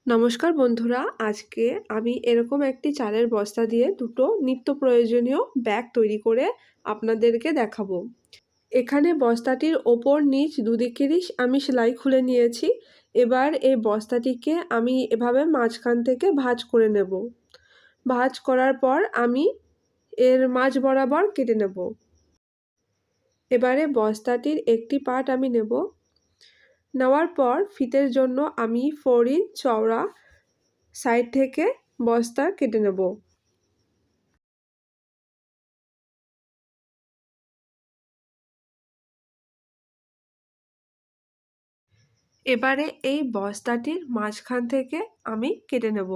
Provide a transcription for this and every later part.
নমস্কার বন্ধুরা, আজকে আমি এরকম একটি চালের বস্তা দিয়ে দুটো নিত্য প্রয়োজনীয় ব্যাগ তৈরি করে আপনাদেরকে দেখাবো। এখানে বস্তাটির ওপর নিচ দুদিকেরই আমি সেলাই খুলে নিয়েছি। এবার এই বস্তাটিকে আমি এভাবে মাঝখান থেকে ভাঁজ করে নেব। ভাঁজ করার পর আমি এর মাঝ বরাবর কেটে নেব। এবারে বস্তাটির একটি পার্ট আমি নেব। নেওয়ার পর ফিতের জন্য আমি 4 ইঞ্চ চওড়া সাইড থেকে বস্তা কেটে নেব। এবারে এই বস্তাটির মাঝখান থেকে আমি কেটে নেব।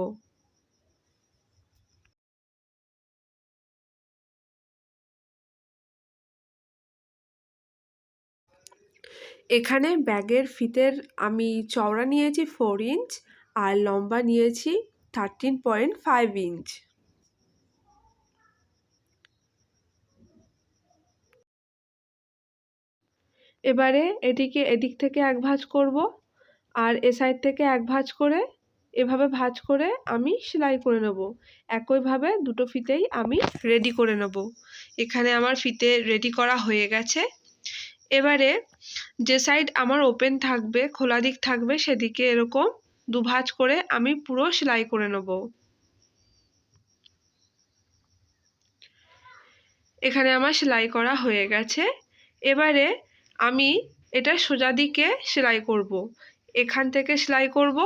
এখানে ব্যাগের ফিতের আমি চওড়া নিয়েছি 4 ইঞ্চ আর লম্বা নিয়েছি 13.5 ইঞ্চ। এবারে এটিকে এদিক থেকে এক ভাঁজ করব আর এ সাইড থেকে এক ভাঁজ করে এভাবে ভাঁজ করে আমি সেলাই করে নেব। একইভাবে দুটো ফিতেই আমি রেডি করে নেব। এখানে আমার ফিতে রেডি করা হয়ে গেছে। এবারে যে সাইড আমার ওপেন থাকবে, খোলা দিক থাকবে, সেদিকে এরকম দুভাঁজ করে আমি পুরো সেলাই করে নেব। এখানে আমার সেলাই করা হয়ে গেছে। এবারে আমি এটা সোজা দিকে সেলাই করব। এখান থেকে সেলাই করব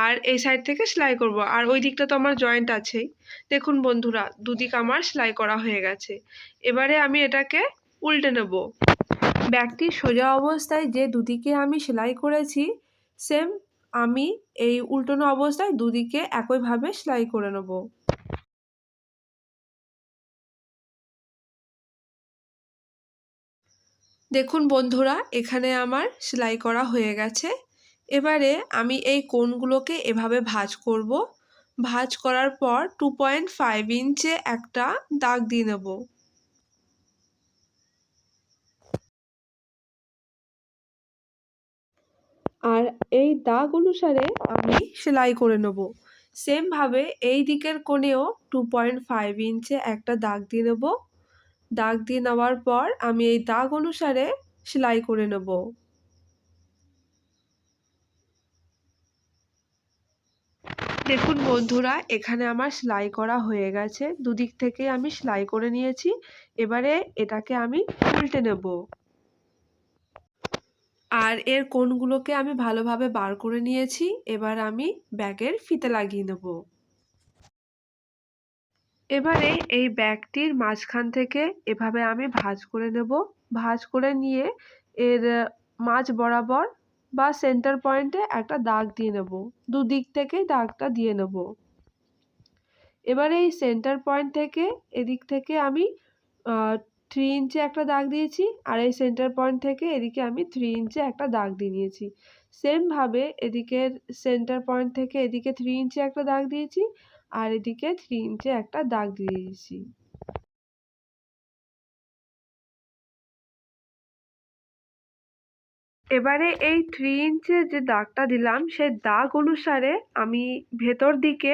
আর এই সাইড থেকে সেলাই করব, আর ওই দিকটা তো আমার জয়েন্ট আছেই। দেখুন বন্ধুরা, দুদিক আমার সেলাই করা হয়ে গেছে। এবারে আমি এটাকে উল্টে নেব। ব্যাগটি সোজা অবস্থায় যে দুদিকে আমি সেলাই করেছি, সেম আমি এই উল্টানো অবস্থায় দুদিকে একইভাবে সেলাই করে নেব। দেখুন বন্ধুরা, এখানে আমার সেলাই করা হয়ে গেছে। এবারে আমি এই কোণগুলোকে এভাবে ভাঁজ করব। ভাঁজ করার পর 2.5 ইঞ্চে একটা দাগ দিয়ে নেব। আর এই দাগ অনুসারে আমি সেলাই করে নেব। সেমভাবে এই দিকের কোণেও 2.5 ইঞ্চে একটা দাগ দিয়ে নেব। দাগ দিয়ে নেওয়ার পর আমি এই দাগ অনুসারে সেলাই করে নেব। দেখুন বন্ধুরা, এখানে আমার সেলাই করা হয়ে গেছে। দুদিক থেকে আমি সেলাই করে নিয়েছি। এবারে এটাকে আমি উল্টে নেব। আর এর কোণগুলোকে আমি ভালোভাবে বার করে নিয়েছি। এবার আমি ব্যাগের ফিতে লাগিয়ে নেব। এবারে এই ব্যাগটির মাঝখান থেকে এভাবে আমি ভাঁজ করে নেব। ভাঁজ করে নিয়ে এর মাঝ বরাবর বা সেন্টার পয়েন্টে একটা দাগ দিয়ে নেব। দুদিক থেকে দাগটা দিয়ে নেব। এবারে এই সেন্টার পয়েন্ট থেকে এদিক থেকে আমি 3 ইঞ্চে একটা দাগ দিয়েছি, আর এই সেন্টার পয়েন্ট থেকে এদিকে আমি 3 ইঞ্চে একটা দাগ দিয়ে নিয়েছি। সেমভাবে এদিকের সেন্টার পয়েন্ট থেকে এদিকে 3 ইঞ্চে একটা দাগ দিয়েছি, আর এদিকে 3 ইঞ্চে একটা দাগ দিয়ে দিয়েছি। এবারে এই 3 ইঞ্চের যে দাগটা দিলাম, সেই দাগ অনুসারে আমি ভেতর দিকে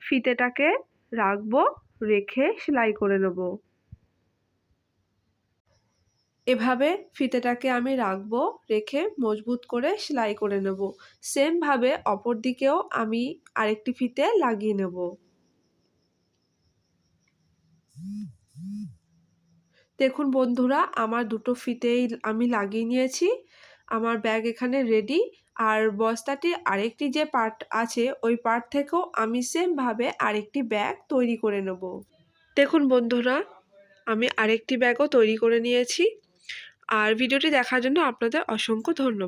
ফিতেটাকে রাখবো, রেখে সেলাই করে নেব। এভাবে ফিতেটাকে আমি রাখবো, রেখে মজবুত করে সেলাই করে নেব। সেমভাবে অপর দিকেও আমি আরেকটি ফিতে লাগিয়ে নেব। দেখুন বন্ধুরা, আমার দুটো ফিতেই আমি লাগিয়ে নিয়েছি। আমার ব্যাগ এখানে রেডি। আর বস্তাটির আরেকটি যে পার্ট আছে, ওই পার্ট থেকেও আমি সেমভাবে আরেকটি ব্যাগ তৈরি করে নেব। দেখুন বন্ধুরা, আমি আরেকটি ব্যাগও তৈরি করে নিয়েছি। আর ভিডিওটি দেখার জন্য আপনাদের অসংখ্য ধন্যবাদ।